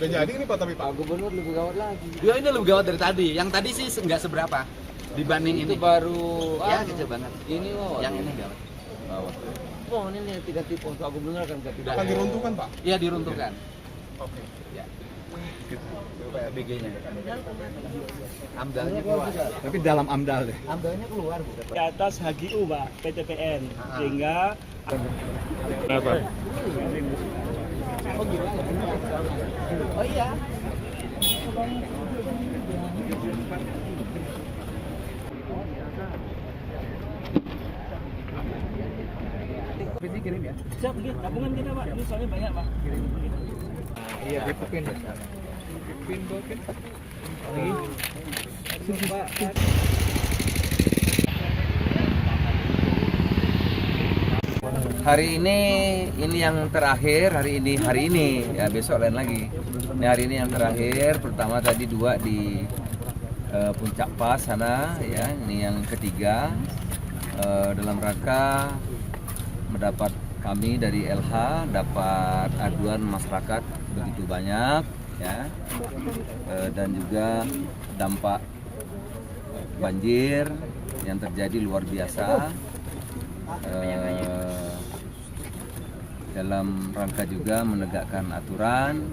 Udah jadi ini Pak tapi Pak. Pak Gubernur lebih gawat lagi. Ya ini lebih gawat dari tadi. Yang tadi sih nggak seberapa dibanding Itu ini. baru Ya kecil banget. Ini Yang ini gawat. gawat. Oh ini nih tiga tipe Pak Gubernur kan tidak. Akan diruntuhkan Pak. Iya diruntuhkan. Oke. Ya. BG-nya. Amdalnya keluar. Tapi dalam AMDAL deh. Amdalnya keluar bukan. Di atas HGU Pak, PTPN, sehingga Oh iya. Kirim ya. siap gitu, tabungan kita Pak, ini soalnya banyak Pak. Iya, dipepin. Hari ini yang terakhir, hari ini ya, besok lain lagi. Ini hari ini yang terakhir. Pertama tadi 2 di Puncak Pas sana ya, ini yang ketiga dalam rangka mendapat kami dari LH dapat aduan masyarakat begitu banyak ya, dan juga dampak banjir yang terjadi luar biasa. Dalam rangka juga menegakkan aturan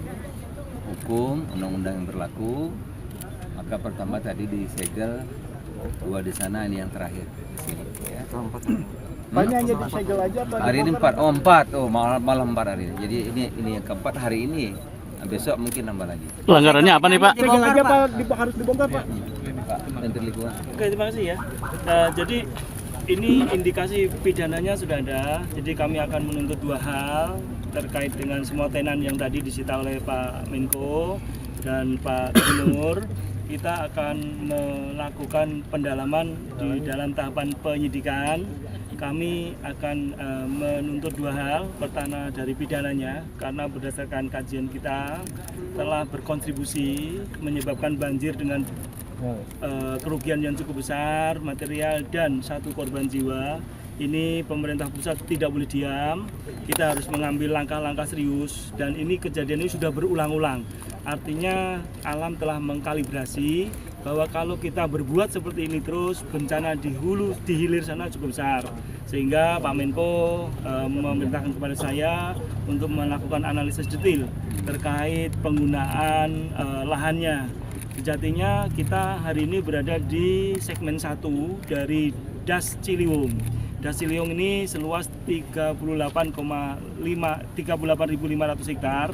hukum undang-undang yang berlaku, maka pertama tadi disegel 2 di sana, ini yang terakhir di sini ya. Banyak hanya disegel aja Pak. Hari ini 4, oh 4, oh malam 4 hari ini. Jadi ini yang keempat hari ini. Nah, besok mungkin nambah lagi. Pelanggarannya apa nih Pak? Segel aja Pak, harus dibongkar Pak. Pak Menteri Lingkungan. Oke, terima kasih ya. Jadi ini indikasi pidananya sudah ada. Jadi kami akan menuntut 2 hal terkait dengan semua tenan yang tadi disita oleh Pak Menko dan Pak Gubernur. Kita akan melakukan pendalaman di dalam tahapan penyidikan. Kami akan menuntut 2 hal. Pertama dari pidananya, karena berdasarkan kajian kita telah berkontribusi menyebabkan banjir dengan kerugian yang cukup besar, material dan 1 korban jiwa. Ini pemerintah pusat tidak boleh diam, kita harus mengambil langkah-langkah serius, dan ini kejadian ini sudah berulang-ulang. Artinya alam telah mengkalibrasi bahwa kalau kita berbuat seperti ini terus, bencana di hulu, di hilir sana cukup besar. Sehingga Pak Menko memerintahkan kepada saya untuk melakukan analisis detail terkait penggunaan lahannya. Sejatinya kita hari ini berada di segmen 1 dari Das Ciliwung. Das Ciliwung ini seluas 38.500 hektar.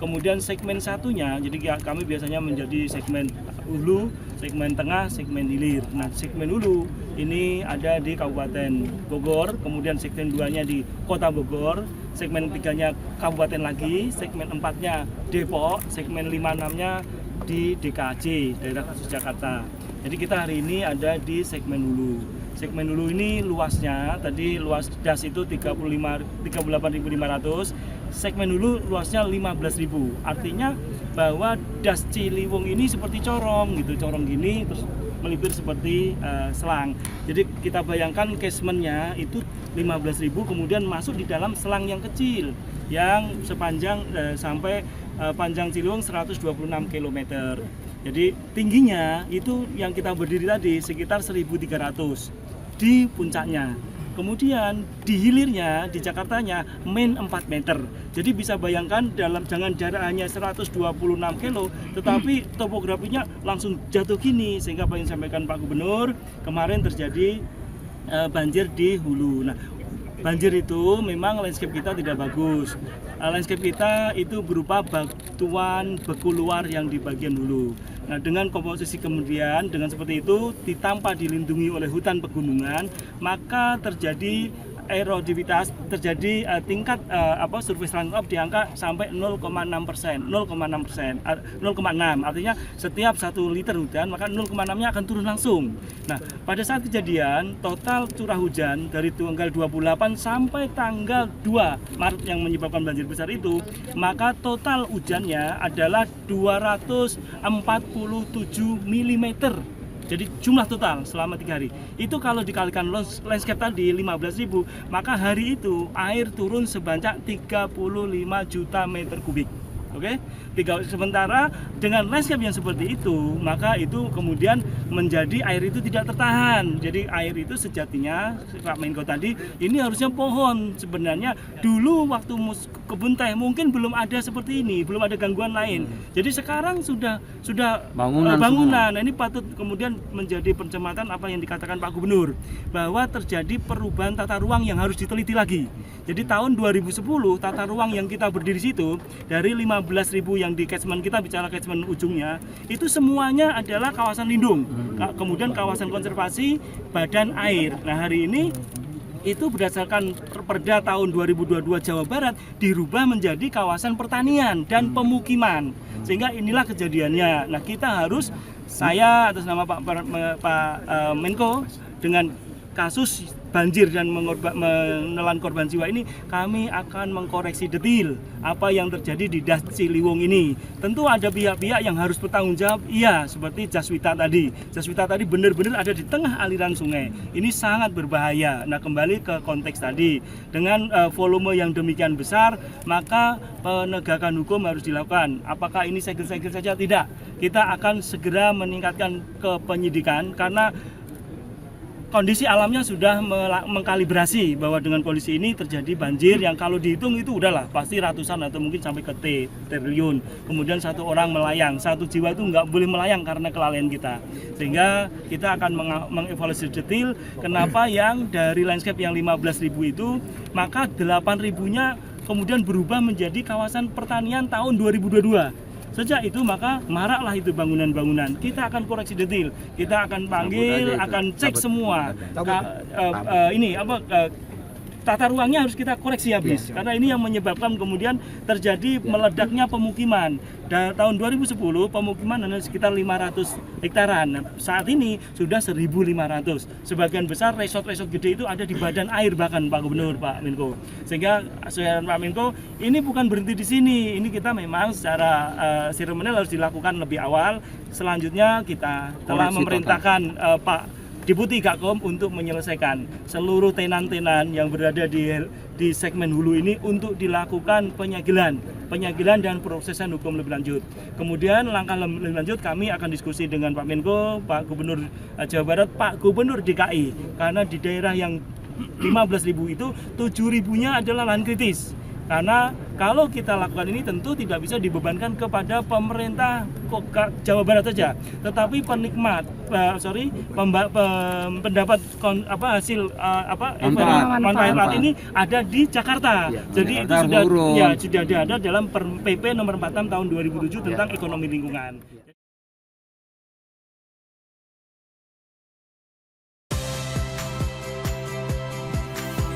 Kemudian segmen satunya, jadi kami biasanya menjadi segmen hulu, segmen tengah, segmen hilir. Nah, segmen hulu ini ada di Kabupaten Bogor, kemudian segmen 2-nya di Kota Bogor, segmen 3-nya Kabupaten lagi, segmen 4-nya Depok, segmen 5-6-nya di DKJ, daerah khusus Jakarta. Jadi kita hari ini ada di segmen hulu. Segmen hulu ini luasnya, tadi luas das itu 38.500, segmen hulu luasnya 15.000. Artinya bahwa das Ciliwung ini seperti corong gitu, corong gini terus melipir seperti selang. Jadi kita bayangkan casementnya itu 15.000, kemudian masuk di dalam selang yang kecil yang sepanjang sampai panjang Ciliwung 126 km. Jadi tingginya itu yang kita berdiri tadi sekitar 1.300 di puncaknya. Kemudian di hilirnya, di Jakartanya main 4 meter. Jadi bisa bayangkan dalam jangan jarak hanya 126 kilo, tetapi topografinya langsung jatuh gini. Sehingga apa yang disampaikan Pak Gubernur, kemarin terjadi banjir di hulu. Nah, banjir itu memang landscape kita tidak bagus. Landscape kita itu berupa batuan beku luar yang di bagian hulu. Nah, dengan komposisi kemudian dengan seperti itu ditanpa dilindungi oleh hutan pegunungan, maka terjadi erodivitas, terjadi tingkat surface runoff di angka sampai 0,6%, 0,6%, 0,6. Artinya setiap 1 liter hujan maka 0,6-nya akan turun langsung. Nah, pada saat kejadian total curah hujan dari tanggal 28 sampai tanggal 2 Maret yang menyebabkan banjir besar itu, maka total hujannya adalah 247 mm. Jadi jumlah total selama 3 hari. Itu kalau dikalikan landscape tadi 15.000, maka hari itu air turun sebanyak 35 juta meter kubik. Oke, sementara dengan landscape yang seperti itu, maka itu kemudian menjadi air itu tidak tertahan. Jadi air itu sejatinya, Pak Menko tadi, ini harusnya pohon. Sebenarnya dulu waktu kebun teh mungkin belum ada seperti ini, belum ada gangguan lain. Jadi sekarang sudah bangunan. Nah, ini patut kemudian menjadi pencermatan apa yang dikatakan Pak Gubernur, bahwa terjadi perubahan tata ruang yang harus diteliti lagi. Jadi tahun 2010 tata ruang yang kita berdiri situ dari 15.000 yang di catchment kita, bicara catchment ujungnya, itu semuanya adalah kawasan lindung. Kemudian kawasan konservasi badan air. Nah, hari ini itu berdasarkan Perda tahun 2022 Jawa Barat dirubah menjadi kawasan pertanian dan pemukiman. Sehingga inilah kejadiannya. Nah, kita harus, saya atas nama Pak Menko, dengan kasus banjir dan menelan korban jiwa ini, kami akan mengkoreksi detail apa yang terjadi di Das Ciliwung ini. Tentu ada pihak-pihak yang harus bertanggung jawab, iya, seperti Jaswita tadi. Jaswita tadi benar-benar ada di tengah aliran sungai. Ini sangat berbahaya. Nah, kembali ke konteks tadi, dengan volume yang demikian besar, maka penegakan hukum harus dilakukan. Apakah ini segel-segel saja? Tidak. Kita akan segera meningkatkan ke penyidikan, karena kondisi alamnya sudah mengkalibrasi bahwa dengan kondisi ini terjadi banjir yang kalau dihitung itu udahlah pasti ratusan atau mungkin sampai ke triliun. Kemudian satu orang melayang, satu jiwa itu nggak boleh melayang karena kelalaian kita. Sehingga kita akan mengevaluasi detail kenapa yang dari landscape yang 15.000 itu, maka 8.000-nya kemudian berubah menjadi kawasan pertanian tahun 2022. Sejak itu maka maraklah itu bangunan-bangunan. Kita akan koreksi detail, kita akan panggil, akan cek semua. Tata ruangnya harus kita koreksi habis, karena ini yang menyebabkan kemudian terjadi meledaknya pemukiman. Dan tahun 2010 pemukiman hanya sekitar 500 hektaran. Nah, saat ini sudah 1.500. Sebagian besar resort-resort gede itu ada di badan air bahkan, Pak Gubernur, Pak Menko. Sehingga saran Pak Menko, ini bukan berhenti di sini. Ini kita memang secara seremonial harus dilakukan lebih awal. Selanjutnya kita telah memerintahkan Pak Deputi Gakom untuk menyelesaikan seluruh tenan-tenan yang berada di segmen hulu ini untuk dilakukan penyegelan dan prosesan hukum lebih lanjut. Kemudian langkah lebih lanjut kami akan diskusi dengan Pak Menko, Pak Gubernur Jawa Barat, Pak Gubernur DKI, karena di daerah yang 15.000 itu 7.000-nya adalah lahan kritis. Karena kalau kita lakukan ini tentu tidak bisa dibebankan kepada pemerintah Jawa Barat saja, tetapi penikmat, pendapat hasil manfaat ini ada di Jakarta. Jadi itu sudah ada dalam PP nomor 46 tahun 2007 tentang ekonomi lingkungan.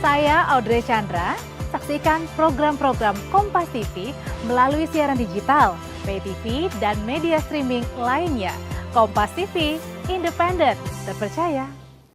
Saya Audrey Chandra. Saksikan program-program Kompas TV melalui siaran digital, pay TV, dan media streaming lainnya. Kompas TV, independen, terpercaya.